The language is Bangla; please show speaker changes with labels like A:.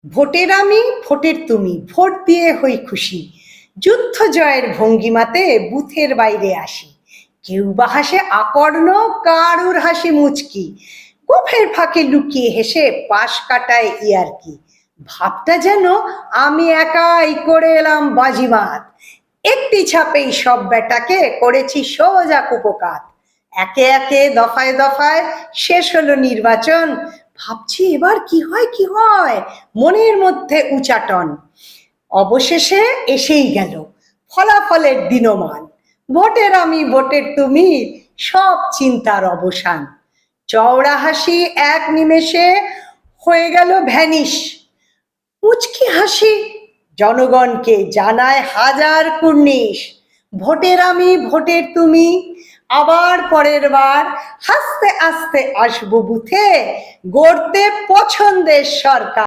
A: ভোটের আমি ভোটের তুমি, ভোট দিয়ে হই খুশি, যুদ্ধ জয়ের ভঙ্গিমাতে বুথের বাইরে আসি। কেউ বা হাসে আকর্ণ, কারুর হাসি মুচকি, গোফের ফাঁকে লুকিয়ে হেসে পাশ কাটায় ইয়ার্কি। ভাবটা যেন আমি একাই করে এলাম বাজিমাত, একটি ছাপেই সব বেটাকে করেছি সোজা কুপোকাত। একে একে দফায় দফায় শেষ হলো নির্বাচন, ভাবছি এবার কি হয় কি হয়, মনের মধ্যে উচাটন। অবশেষে এসেই গেল ফলাফলের দিনমান, ভোটের আমি ভোটের তুমি, সব চিন্তার অবসান। চওড়া হাসি এক নিমেষে হয়ে গেল ভ্যানিশ, মুচকি হাসি জনগণকে জানায় হাজার কুর্নিশ। ভোটের আমি ভোটের তুমি, আবার পরের বার হাসতে আস্তে আসবো বুথে, গড়তে পছন্দের সরকার।